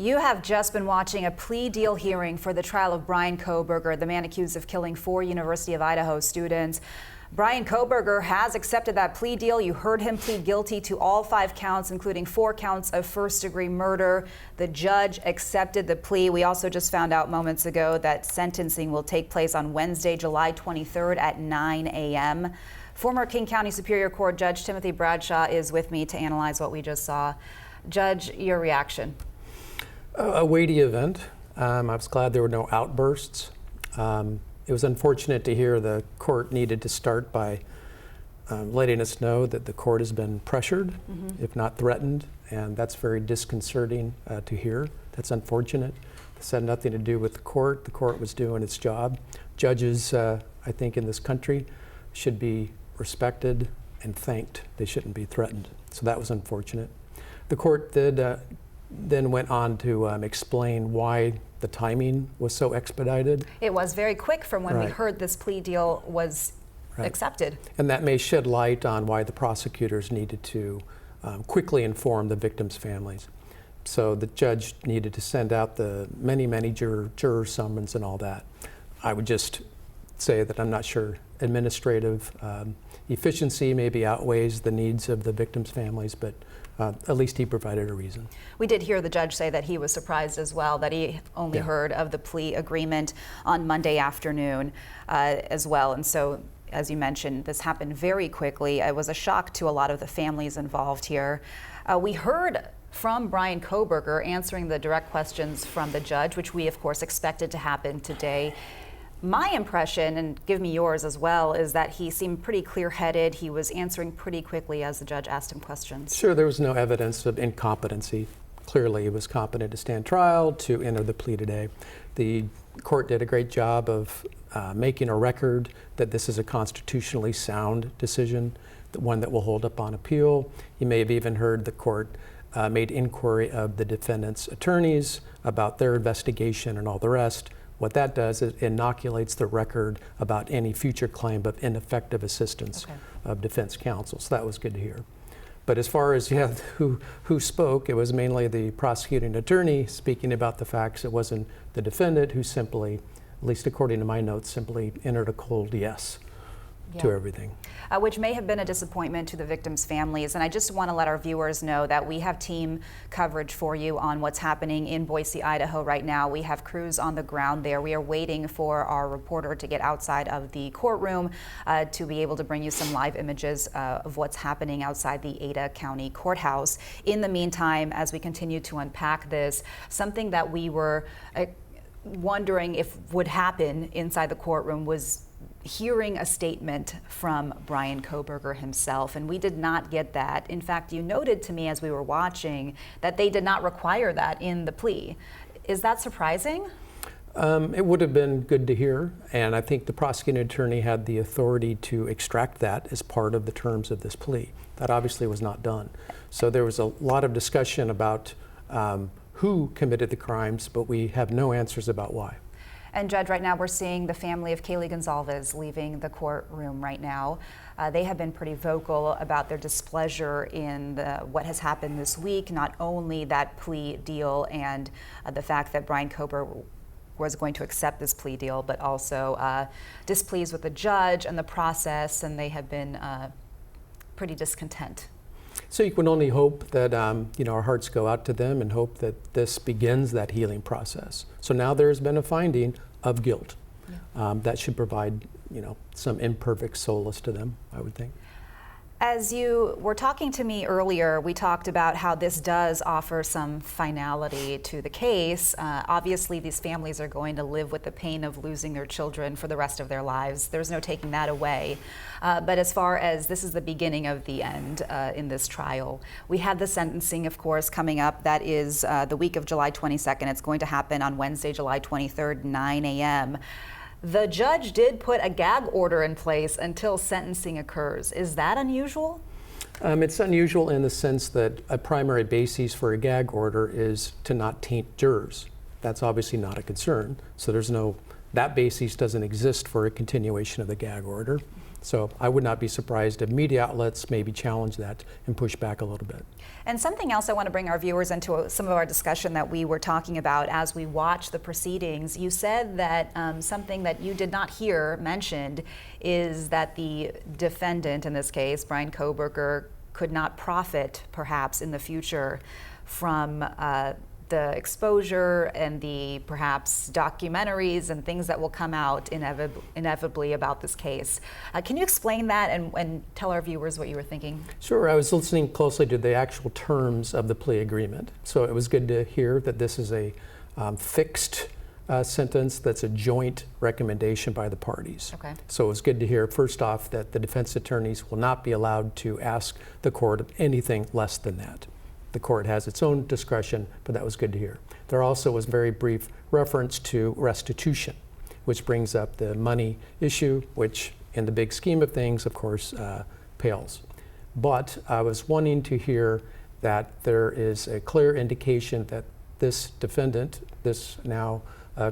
You have just been watching a plea deal hearing for the trial of Bryan Kohberger, the man accused of killing 4 University of Idaho students. Bryan Kohberger has accepted that plea deal. You heard him plead guilty to all 5 counts, including 4 counts of first-degree murder. The judge accepted the plea. We also just found out moments ago that sentencing will take place on Wednesday, July 23rd at 9 a.m. Former King County Superior Court Judge Timothy Bradshaw is with me to analyze what we just saw. Judge, your reaction? A weighty event. I was glad there were no outbursts. It was unfortunate to hear the court needed to start by letting us know that the court has been pressured, if not threatened, and that's very disconcerting to hear. That's unfortunate. This had nothing to do with the court. The court was doing its job. Judges, I think, in this country should be respected and thanked. They shouldn't be threatened. So that was unfortunate. The court then went on to explain why the timing was so expedited. It was very quick from when we heard this plea deal was accepted. And that may shed light on why the prosecutors needed to quickly inform the victims' families. So the judge needed to send out the many juror summons and all that. I would just say that I'm not sure administrative efficiency maybe outweighs the needs of the victims' families, but at least he provided a reason. We did hear the judge say that he was surprised as well, that he only heard of the plea agreement on Monday afternoon as well. And so, as you mentioned, this happened very quickly. It was a shock to a lot of the families involved here. We heard from Bryan Kohberger answering the direct questions from the judge, which we, of course, expected to happen today. My impression, and give me yours as well, is that he seemed pretty clear-headed. He was answering pretty quickly as the judge asked him questions. Sure, there was no evidence of incompetency. Clearly, he was competent to stand trial, to enter the plea today. The court did a great job of making a record that this is a constitutionally sound decision, the one that will hold up on appeal. You may have even heard the court made inquiry of the defendant's attorneys about their investigation and all the rest. What that does is inoculates the record about any future claim of ineffective assistance of defense counsel. So that was good to hear. But as far as who spoke, it was mainly the prosecuting attorney speaking about the facts. It wasn't the defendant who simply, at least according to my notes, simply entered a cold yes to everything. Which may have been a disappointment to the victims' families. And I just want to let our viewers know that we have team coverage for you on what's happening in Boise, Idaho right now. We have crews on the ground there. We are waiting for our reporter to get outside of the courtroom to be able to bring you some live images of what's happening outside the Ada County Courthouse. In the meantime, as we continue to unpack this, something that we were wondering if would happen inside the courtroom was hearing a statement from Bryan Kohberger himself, and we did not get that. In fact, you noted to me as we were watching that they did not require that in the plea. Is that surprising? It would have been good to hear, and I think the prosecuting attorney had the authority to extract that as part of the terms of this plea. That obviously was not done. So there was a lot of discussion about who committed the crimes, but we have no answers about why. And Judge, right now we're seeing the family of Kaylee Gonzalez leaving the courtroom right now. They have been pretty vocal about their displeasure in what has happened this week, not only that plea deal and the fact that Bryan Kohberger was going to accept this plea deal, but also displeased with the judge and the process, and they have been pretty discontent. So you can only hope that our hearts go out to them and hope that this begins that healing process. So now there has been a finding of guilt. That should provide some imperfect solace to them, I would think. As you were talking to me earlier, we talked about how this does offer some finality to the case. Obviously, these families are going to live with the pain of losing their children for the rest of their lives. There's no taking that away. But as far as this is the beginning of the end in this trial, we have the sentencing, of course, coming up. That is the week of July 22nd. It's going to happen on Wednesday, July 23rd, 9 a.m. The judge did put a gag order in place until sentencing occurs. Is that unusual? It's unusual in the sense that a primary basis for a gag order is to not taint jurors. That's obviously not a concern. So that basis doesn't exist for a continuation of the gag order. So I would not be surprised if media outlets maybe challenge that and push back a little bit. And something else I want to bring our viewers into some of our discussion that we were talking about as we watch the proceedings. You said that something that you did not hear mentioned is that the defendant, in this case, Bryan Kohberger, could not profit perhaps in the future from the exposure and the perhaps documentaries and things that will come out inevitably about this case. Can you explain that and tell our viewers what you were thinking? Sure. I was listening closely to the actual terms of the plea agreement. So it was good to hear that this is a fixed sentence that's a joint recommendation by the parties. Okay. So it was good to hear, first off, that the defense attorneys will not be allowed to ask the court anything less than that. The court has its own discretion, but that was good to hear. There also was very brief reference to restitution, which brings up the money issue, which in the big scheme of things, of course, pales. But I was wanting to hear that there is a clear indication that this defendant, this now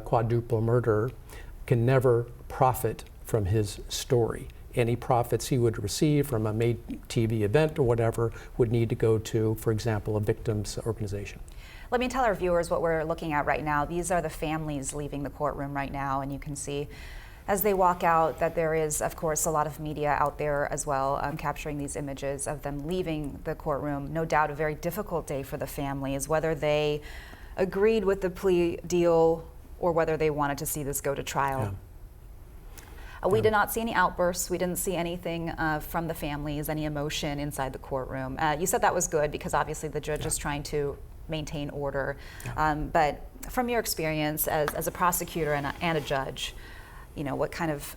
quadruple murderer, can never profit from his story. Any profits he would receive from a made TV event or whatever would need to go to, for example, a victim's organization. Let me tell our viewers what we're looking at right now. These are the families leaving the courtroom right now, and you can see as they walk out that there is, of course, a lot of media out there as well capturing these images of them leaving the courtroom. No doubt a very difficult day for the families, whether they agreed with the plea deal or whether they wanted to see this go to trial. Yeah. We did not see any outbursts. We didn't see anything from the families, any emotion inside the courtroom. You said that was good because obviously the judge is trying to maintain order. But from your experience as a prosecutor and a judge, you know, what kind of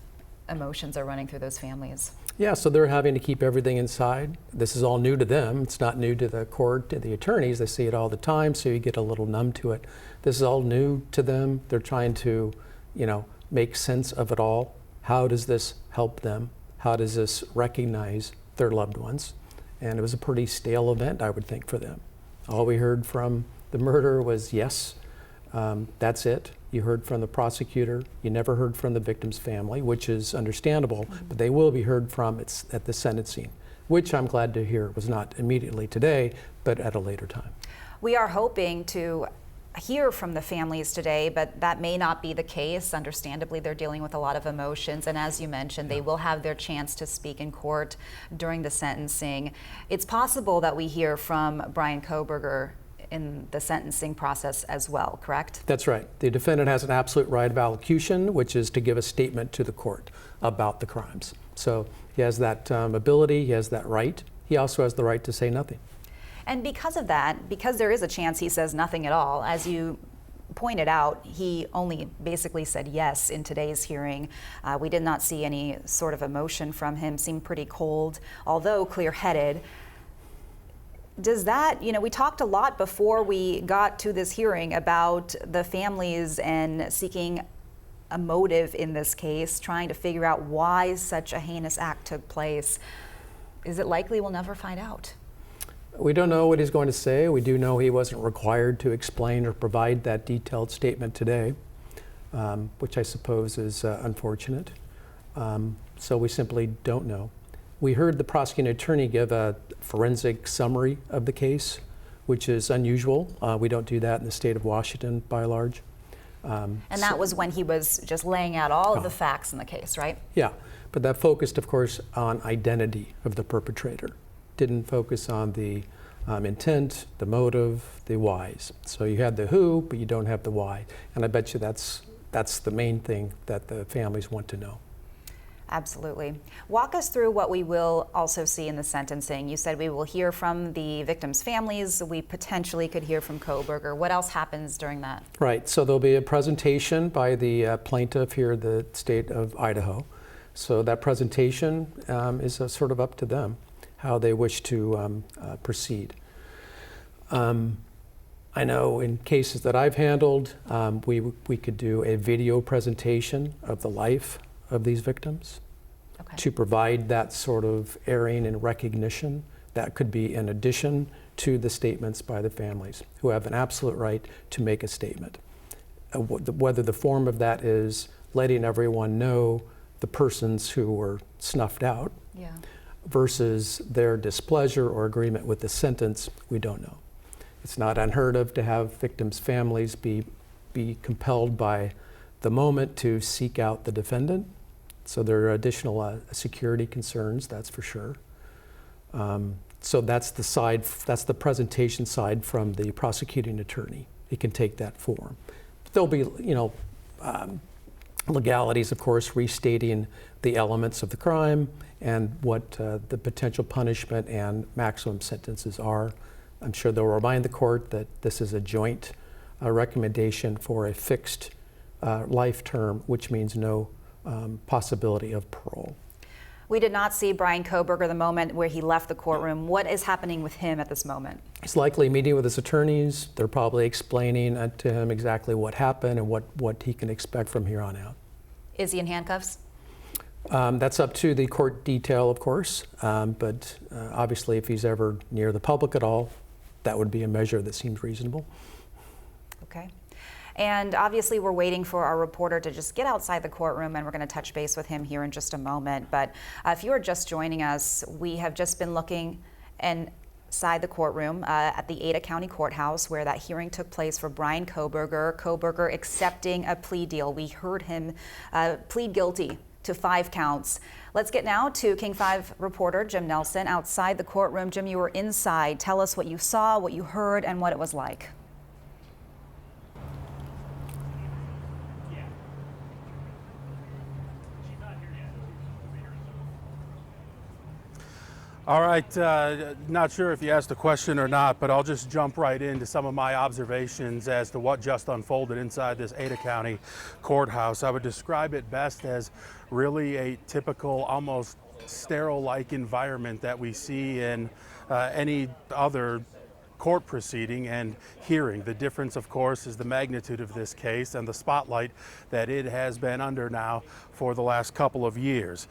emotions are running through those families? Yeah, so they're having to keep everything inside. This is all new to them. It's not new to the court, to the attorneys. They see it all the time, so you get a little numb to it. This is all new to them. They're trying to, you know, make sense of it all. How does this help them? How does this recognize their loved ones? And it was a pretty stale event, I would think, for them. All we heard from the murderer was yes, that's it. You heard from the prosecutor. You never heard from the victim's family, which is understandable, but they will be heard from at the sentencing, which I'm glad to hear was not immediately today, but at a later time. We are hoping to hear from the families today, but that may not be the case. Understandably, they're dealing with a lot of emotions, and as you mentioned, they will have their chance to speak in court during the sentencing. It's possible that we hear from Bryan Kohberger in the sentencing process as well, correct? That's right. The defendant has an absolute right of allocution, which is to give a statement to the court about the crimes. So he has that ability, he has that right. He also has the right to say nothing. And because of that, because there is a chance he says nothing at all, as you pointed out, he only basically said yes in today's hearing. We did not see any sort of emotion from him, seemed pretty cold, although clear-headed. Does that, you know, we talked a lot before we got to this hearing about the families and seeking a motive in this case, trying to figure out why such a heinous act took place. Is it likely we'll never find out? We don't know what he's going to say. We do know he wasn't required to explain or provide that detailed statement today, which I suppose is unfortunate. So we simply don't know. We heard the prosecuting attorney give a forensic summary of the case, which is unusual. We don't do that in the state of Washington by and large. And that was when he was just laying out all of the facts in the case, right? Yeah, but that focused, of course, on identity of the perpetrator. Didn't focus on the intent, the motive, the whys. So you had the who, but you don't have the why. And I bet you that's the main thing that the families want to know. Absolutely. Walk us through what we will also see in the sentencing. You said we will hear from the victims' families. We potentially could hear from Kohberger. What else happens during that? Right. So there'll be a presentation by the plaintiff here in the state of Idaho. So that presentation is sort of up to them, how they wish to proceed. I know in cases that I've handled, we could do a video presentation of the life of these victims to provide that sort of airing and recognition. That could be in addition to the statements by the families, who have an absolute right to make a statement. Whether the form of that is letting everyone know the persons who were snuffed out Yeah. versus their displeasure or agreement with the sentence, we don't know. It's not unheard of to have victims' families be compelled by the moment to seek out the defendant. So there are additional security concerns, that's for sure. So that's the presentation side from the prosecuting attorney. It can take that form. There'll be, legalities, of course, restating the elements of the crime and what the potential punishment and maximum sentences are. I'm sure they'll remind the court that this is a joint recommendation for a fixed life term, which means no possibility of parole. We did not see Bryan Kohberger the moment where he left the courtroom. What is happening with him at this moment? He's likely meeting with his attorneys. They're probably explaining to him exactly what happened and what he can expect from here on out. Is he in handcuffs? That's up to the court detail, of course, but obviously if he's ever near the public at all, that would be a measure that seems reasonable. Okay. And obviously we're waiting for our reporter to just get outside the courtroom, and we're going to touch base with him here in just a moment. But if you are just joining us, we have just been looking inside the courtroom at the Ada County Courthouse where that hearing took place for Bryan Kohberger. Kohberger accepting a plea deal. We heard him plead guilty to 5 counts. Let's get now to King 5 reporter Jim Nelson outside the courtroom. Jim, you were inside. Tell us what you saw, what you heard, and what it was like. All right, not sure if you asked a question or not, but I'll just jump right into some of my observations as to what just unfolded inside this Ada County courthouse. I would describe it best as really a typical, almost sterile-like environment that we see in any other court proceeding and hearing. The difference, of course, is the magnitude of this case and the spotlight that it has been under now for the last couple of years.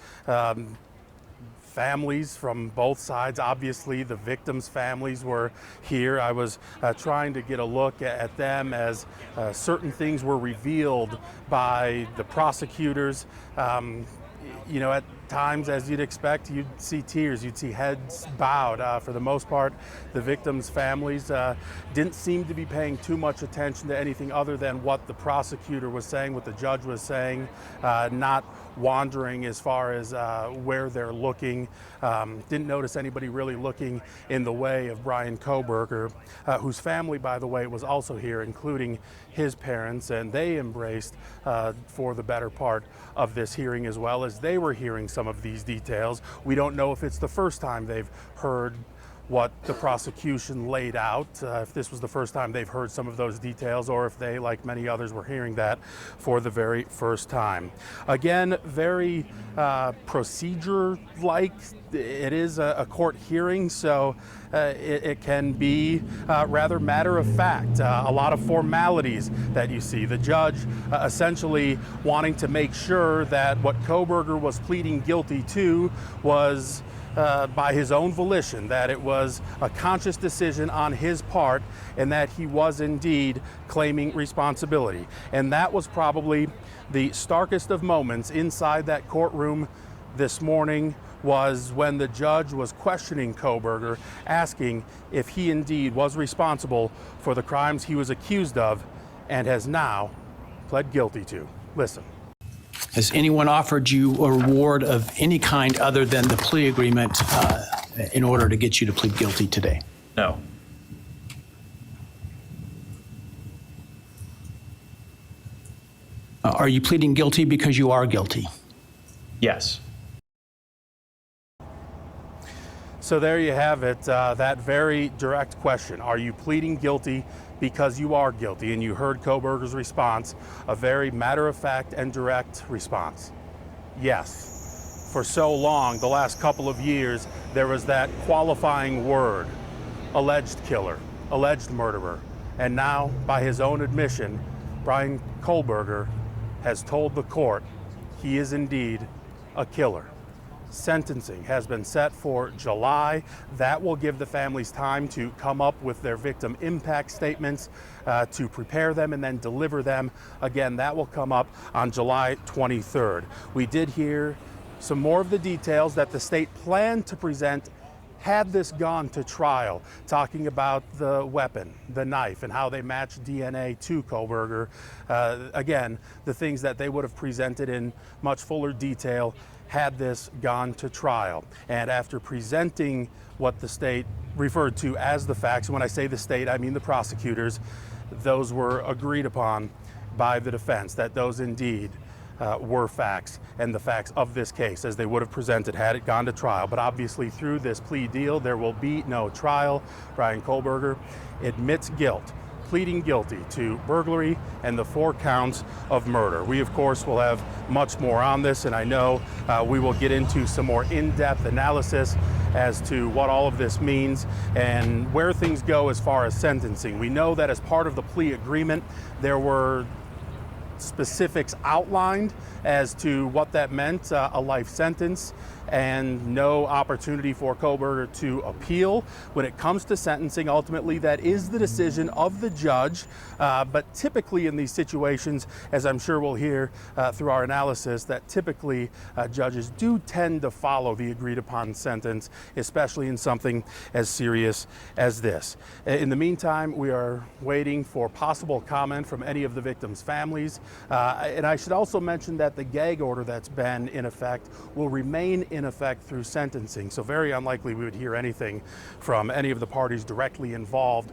Families from both sides, obviously the victims' families were here. I was trying to get a look at them as certain things were revealed by the prosecutors. At times, as you'd expect, you'd see tears, you'd see heads bowed. For the most part, the victims' families didn't seem to be paying too much attention to anything other than what the prosecutor was saying, what the judge was saying, not wandering as far as where they're looking. Didn't notice anybody really looking in the way of Bryan Kohberger, whose family, by the way, was also here, including his parents, and they embraced for the better part of this hearing, as well as they were hearing some of these details. We don't know if it's the first time they've heard what the prosecution laid out, if this was the first time they've heard some of those details, or if they, like many others, were hearing that for the very first time. Again, very procedure-like. It is a court hearing, so it can be rather matter of fact. A lot of formalities that you see. The judge essentially wanting to make sure that what Kohberger was pleading guilty to was by his own volition, that it was a conscious decision on his part, and that he was indeed claiming responsibility. And that was probably the starkest of moments inside that courtroom this morning, was when the judge was questioning Kohberger, asking if he indeed was responsible for the crimes he was accused of and has now pled guilty to. Listen. Has anyone offered you a reward of any kind other than the plea agreement in order to get you to plead guilty today? No. Are you pleading guilty because you are guilty? Yes. So there you have it, that very direct question. Are you pleading guilty because you are guilty? And you heard Kohberger's response, a very matter-of-fact and direct response. Yes. For so long, the last couple of years, there was that qualifying word, alleged killer, alleged murderer. And now, by his own admission, Bryan Kohberger has told the court he is indeed a killer. Sentencing has been set for July. That will give the families time to come up with their victim impact statements, to prepare them and then deliver them. Again, that will come up on July 23rd. We did hear some more of the details that the state planned to present had this gone to trial, talking about the weapon, the knife, and how they matched DNA to Kohberger. Again, the things that they would have presented in much fuller detail had this gone to trial. And after presenting what the state referred to as the facts, and when I say the state, I mean the prosecutors, those were agreed upon by the defense, that those indeed were facts, and the facts of this case as they would have presented had it gone to trial. But obviously through this plea deal, there will be no trial. Bryan Kohberger admits guilt, pleading guilty to burglary and the 4 counts of murder. We, of course, will have much more on this, and I know we will get into some more in-depth analysis as to what all of this means and where things go as far as sentencing. We know that as part of the plea agreement, there were specifics outlined as to what that meant, a life sentence and no opportunity for Kohberger to appeal. When it comes to sentencing, ultimately that is the decision of the judge, but typically in these situations, as I'm sure we'll hear through our analysis, that typically judges do tend to follow the agreed upon sentence, especially in something as serious as this. In the meantime, we are waiting for possible comment from any of the victims' families, and I should also mention that the gag order that's been in effect will remain in effect through sentencing, so very unlikely we would hear anything from any of the parties directly involved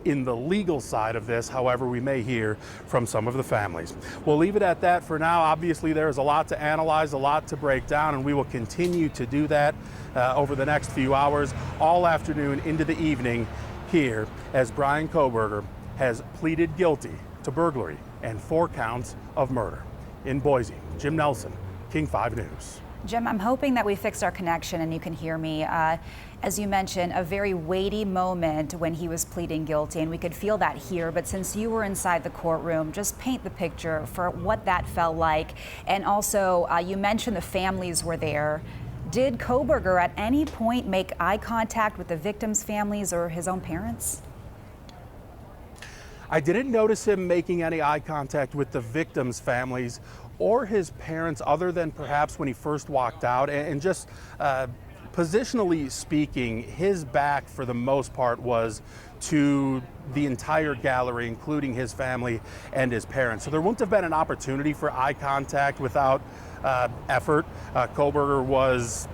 in the legal side of this. However, we may hear from some of the families. We'll leave it at that for now. Obviously, there is a lot to analyze, a lot to break down, and we will continue to do that over the next few hours, all afternoon into the evening here, as Bryan Kohberger has pleaded guilty to burglary and 4 counts of murder. In Boise, Jim Nelson, King 5 News. Jim, I'm hoping that we fixed our connection and you can hear me. As you mentioned, a very weighty moment when he was pleading guilty, and we could feel that here, but since you were inside the courtroom, just paint the picture for what that felt like. And also, you mentioned the families were there. Did Kohberger at any point make eye contact with the victims' families or his own parents? I didn't notice him making any eye contact with the victims' families or his parents, other than perhaps when he first walked out. And just positionally speaking, his back for the most part was to the entire gallery, including his family and his parents. So there wouldn't have been an opportunity for eye contact without effort. Kohberger was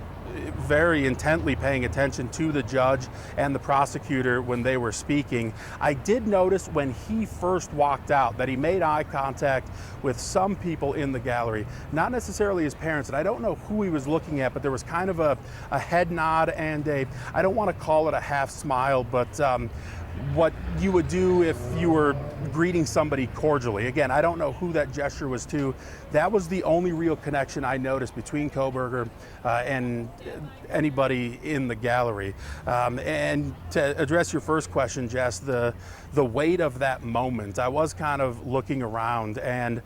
very intently paying attention to the judge and the prosecutor when they were speaking. I did notice when he first walked out that he made eye contact with some people in the gallery, not necessarily his parents, and I don't know who he was looking at, but there was kind of a head nod and I don't want to call it a half smile, but what you would do if you were greeting somebody cordially. Again, I don't know who that gesture was to. That was the only real connection I noticed between Kohberger and anybody in the gallery. And to address your first question, Jess, the weight of that moment, I was kind of looking around, and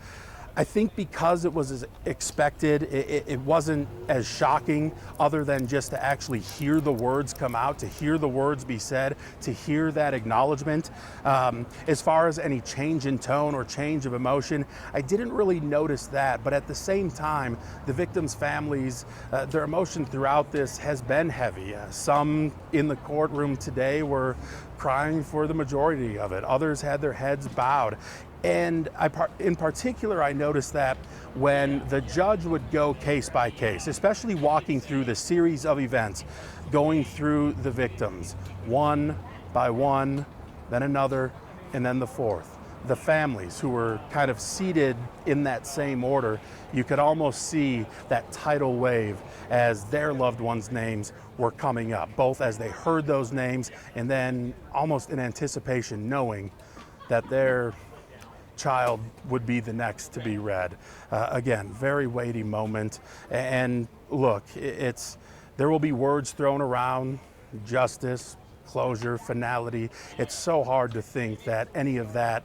I think because it was as expected, it wasn't as shocking, other than just to actually hear the words come out, to hear the words be said, to hear that acknowledgement. As far as any change in tone or change of emotion, I didn't really notice that. But at the same time, the victims' families, their emotion throughout this has been heavy. Some in the courtroom today were crying for the majority of it. Others had their heads bowed. And in particular, I noticed that when the judge would go case by case, especially walking through the series of events, going through the victims, one by one, then another, and then the fourth. The families who were kind of seated in that same order, you could almost see that tidal wave as their loved ones' names were coming up, both as they heard those names and then almost in anticipation, knowing that their child would be the next to be read. Again, very weighty moment. And look, there will be words thrown around: justice, closure, finality. It's so hard to think that any of that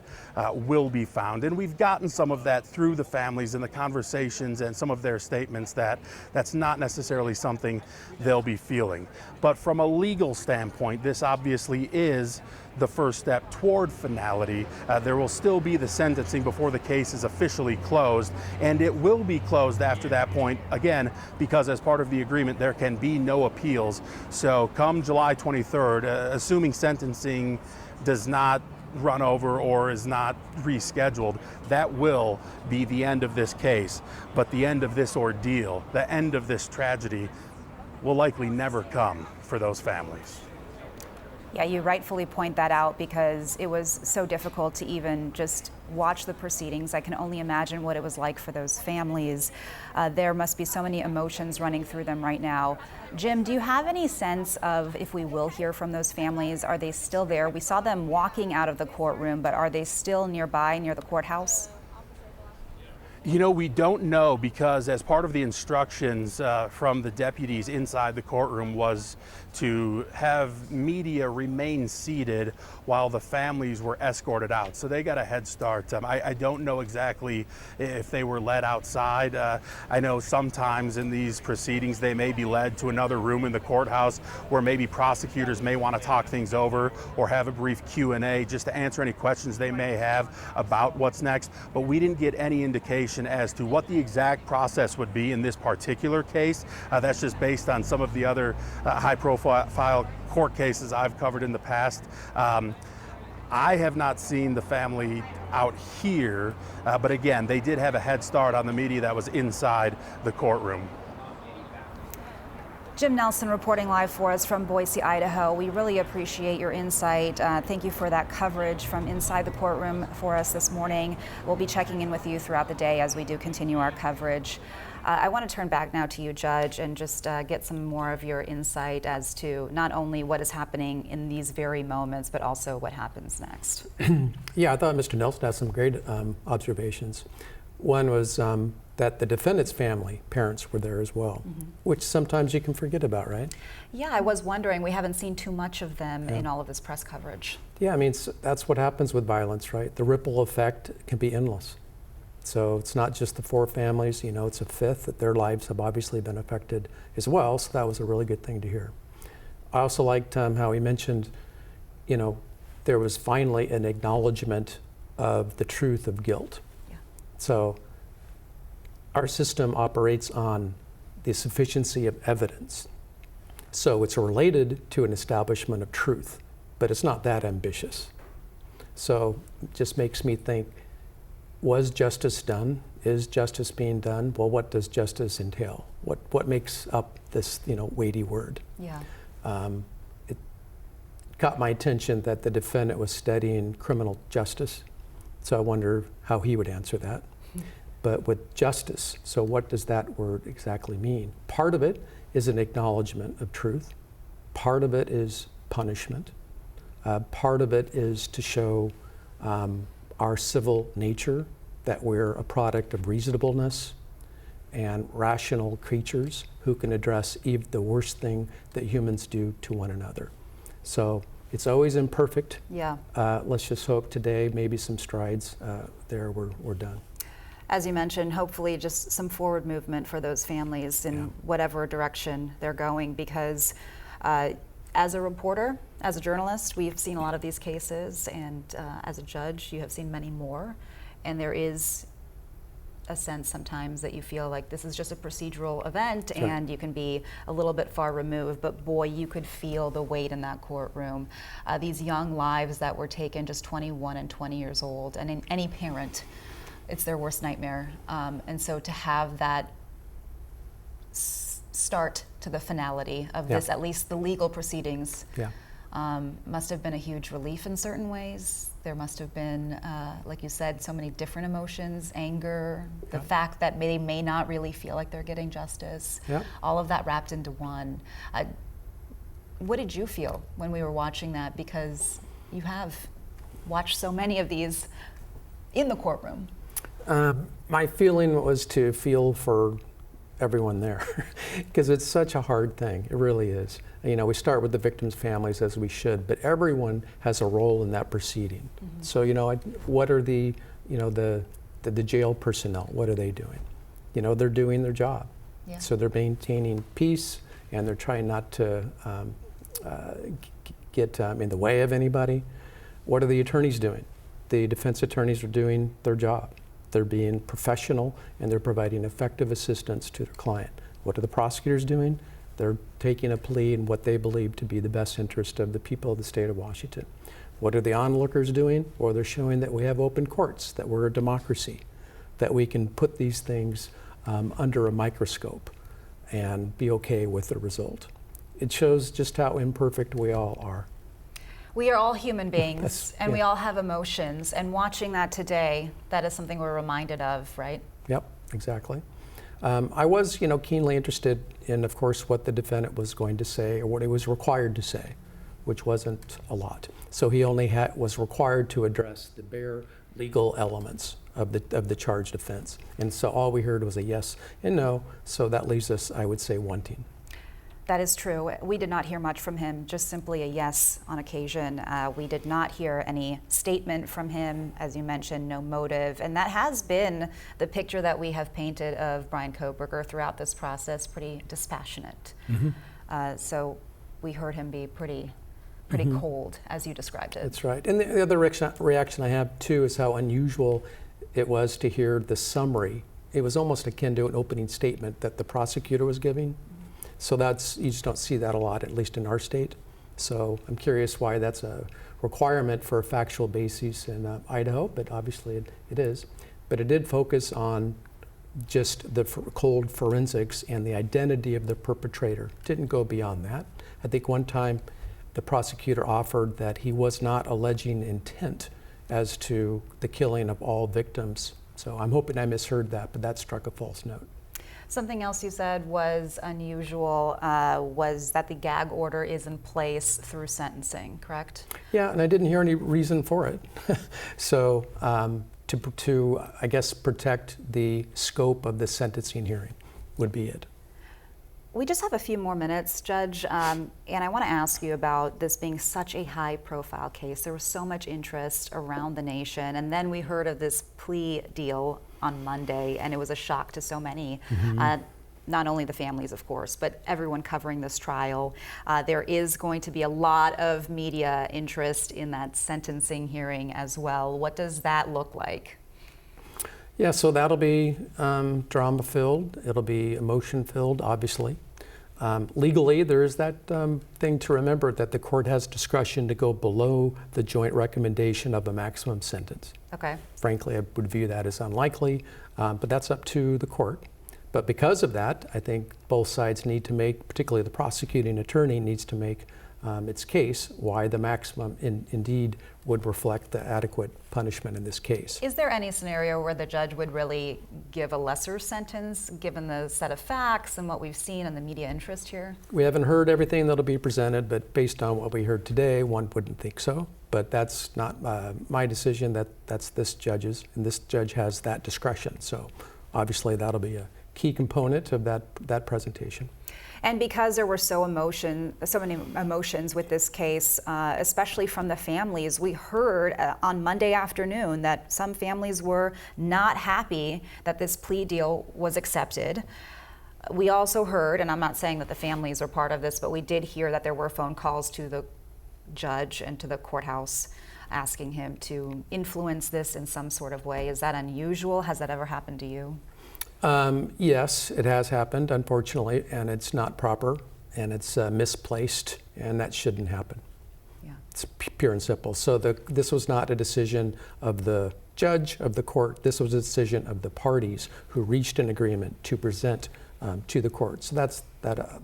will be found. And we've gotten some of that through the families and the conversations and some of their statements that that's not necessarily something they'll be feeling. But from a legal standpoint, this obviously is the first step toward finality. There will still be the sentencing before the case is officially closed, and it will be closed after that point, again, because as part of the agreement, there can be no appeals. So come July 23rd, assuming sentencing does not run over or is not rescheduled, that will be the end of this case. But the end of this ordeal, the end of this tragedy, will likely never come for those families. Yeah, you rightfully point that out because it was so difficult to even just watch the proceedings. I can only imagine what it was like for those families. There must be so many emotions running through them right now. Jim, do you have any sense of if we will hear from those families? Are they still there? We saw them walking out of the courtroom, but are they still nearby, near the courthouse? You know, we don't know because as part of the instructions from the deputies inside the courtroom was to have media remain seated while the families were escorted out. So they got a head start. I don't know exactly if they were led outside. I know sometimes in these proceedings they may be led to another room in the courthouse where maybe prosecutors may want to talk things over or have a brief Q&A just to answer any questions they may have about what's next. But we didn't get any indication as to what the exact process would be in this particular case. That's just based on some of the other high-profile court cases I've covered in the past. I have not seen the family out here, but again, they did have a head start on the media that was inside the courtroom. Jim Nelson reporting live for us from Boise, Idaho. We really appreciate your insight. Thank you for that coverage from inside the courtroom for us this morning. We'll be checking in with you throughout the day as we do continue our coverage. I want to turn back now to you, Judge, and just get some more of your insight as to not only what is happening in these very moments, but also what happens next. Yeah, I thought Mr. Nelson had some great observations. One was that the defendant's family, parents were there as well, which sometimes you can forget about, right? Yeah, I was wondering, we haven't seen too much of them in all of this press coverage. Yeah, I mean, that's what happens with violence, right? The ripple effect can be endless. So it's not just the four families, you know, it's a fifth that their lives have obviously been affected as well, so that was a really good thing to hear. I also liked how he mentioned, you know, there was finally an acknowledgement of the truth of guilt. Yeah. So our system operates on the sufficiency of evidence. So it's related to an establishment of truth, but it's not that ambitious. So it just makes me think, was justice done? Is justice being done? Well, what does justice entail? What makes up this, you know, weighty word? Yeah. It caught my attention that the defendant was studying criminal justice, so I wonder how he would answer that. But with justice, so what does that word exactly mean? Part of it is an acknowledgement of truth. Part of it is punishment. Part of it is to show our civil nature, that we're a product of reasonableness and rational creatures who can address even the worst thing that humans do to one another. So it's always imperfect. Yeah. Let's just hope today maybe some strides there were done. As you mentioned, hopefully just some forward movement for those families in whatever direction they're going, because as a reporter, as a journalist, we've seen a lot of these cases, and as a judge, you have seen many more, and there is a sense sometimes that you feel like this is just a procedural event and you can be a little bit far removed, but boy, you could feel the weight in that courtroom. These young lives that were taken, just 21 and 20 years old, and in any parent, it's their worst nightmare. And so to have that start to the finality of this, at least the legal proceedings, must have been a huge relief in certain ways. There must have been, like you said, so many different emotions, anger, the fact that they may not really feel like they're getting justice, all of that wrapped into one. What did you feel when we were watching that? Because you have watched so many of these in the courtroom. My feeling was to feel for everyone there because it's such a hard thing. It really is. You know, we start with the victims' families as we should, but everyone has a role in that proceeding. Mm-hmm. So, you know, what are the jail personnel? What are they doing? You know, they're doing their job. Yeah. So they're maintaining peace, and they're trying not to get in the way of anybody. What are the attorneys doing? The defense attorneys are doing their job. They're being professional, and they're providing effective assistance to their client. What are the prosecutors doing? They're taking a plea in what they believe to be the best interest of the people of the state of Washington. What are the onlookers doing? Well, they're showing that we have open courts, that we're a democracy, that we can put these things under a microscope and be okay with the result. It shows just how imperfect we all are. We are all human beings, and we all have emotions, and watching that today, that is something we're reminded of, right? Yep, exactly. I was, you know, keenly interested in, of course, what the defendant was going to say or what he was required to say, which wasn't a lot. So he only was required to address the bare legal elements of the charged offense. And so all we heard was a yes and no, so that leaves us, I would say, wanting. That is true. We did not hear much from him, just simply a yes on occasion. We did not hear any statement from him, as you mentioned, no motive. And that has been the picture that we have painted of Bryan Kohberger throughout this process, pretty dispassionate. Mm-hmm. So we heard him be pretty mm-hmm. cold, as you described it. That's right. And the other reaction I have, too, is how unusual it was to hear the summary. It was almost akin to an opening statement that the prosecutor was giving. So you just don't see that a lot, at least in our state. So I'm curious why that's a requirement for a factual basis in Idaho, but obviously it is. But it did focus on just the cold forensics and the identity of the perpetrator. Didn't go beyond that. I think one time the prosecutor offered that he was not alleging intent as to the killing of all victims. So I'm hoping I misheard that, but that struck a false note. Something else you said was unusual was that the gag order is in place through sentencing, correct? Yeah, and I didn't hear any reason for it. So to, I guess, protect the scope of the sentencing hearing would be it. We just have a few more minutes, Judge, and I want to ask you about this being such a high-profile case. There was so much interest around the nation, and then we heard of this plea deal on Monday, and it was a shock to so many. Mm-hmm. Not only the families, of course, but everyone covering this trial. There is going to be a lot of media interest in that sentencing hearing as well. What does that look like? Yeah, so that'll be drama-filled. It'll be emotion-filled, obviously. Legally, there is that thing to remember that the court has discretion to go below the joint recommendation of a maximum sentence. Okay. Frankly, I would view that as unlikely, but that's up to the court. But because of that, I think both sides need to make, particularly the prosecuting attorney needs to make its case why the maximum indeed would reflect the adequate punishment in this case. Is there any scenario where the judge would really give a lesser sentence given the set of facts and what we've seen and the media interest here? We haven't heard everything that'll be presented, but based on what we heard today, one wouldn't think so. But that's not my decision, that's this judge's, and this judge has that discretion. So obviously that'll be a key component of that presentation. And because there were so many emotions with this case, especially from the families, we heard on Monday afternoon that some families were not happy that this plea deal was accepted. We also heard, and I'm not saying that the families are part of this, but we did hear that there were phone calls to the judge and to the courthouse asking him to influence this in some sort of way. Is that unusual? Has that ever happened to you? Yes, it has happened, unfortunately, and it's not proper, and it's misplaced, and that shouldn't happen. Yeah. It's pure and simple. So this was not a decision of the judge, of the court. This was a decision of the parties who reached an agreement to present to the court. So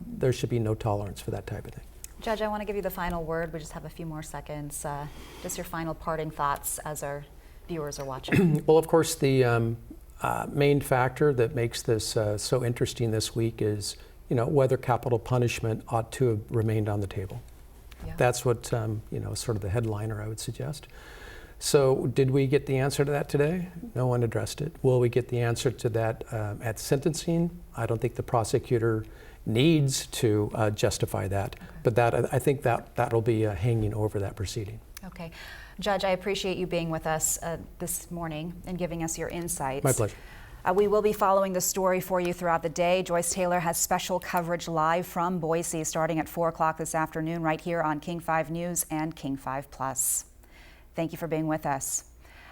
there should be no tolerance for that type of thing. Judge, I want to give you the final word. We just have a few more seconds. Just your final parting thoughts as our viewers are watching. Well, of course, the main factor that makes this so interesting this week is, whether capital punishment ought to have remained on the table. Yeah. That's what, sort of the headliner, I would suggest. So did we get the answer to that today? No one addressed it. Will we get the answer to that at sentencing? I don't think the prosecutor needs to justify that, but I think that'll be hanging over that proceeding. Okay. Judge, I appreciate you being with us this morning and giving us your insights. My pleasure. We will be following the story for you throughout the day. Joyce Taylor has special coverage live from Boise starting at 4 o'clock this afternoon right here on King 5 News and King 5 Plus. Thank you for being with us.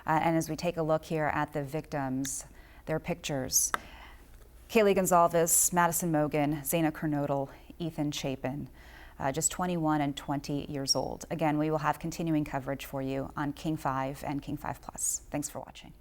And as we take a look here at the victims, their pictures. Kaylee Gonzalez, Madison Mogan, Zaina Kernodle, Ethan Chapin, just 21 and 20 years old. Again, we will have continuing coverage for you on King 5 and King 5 Plus. Thanks for watching.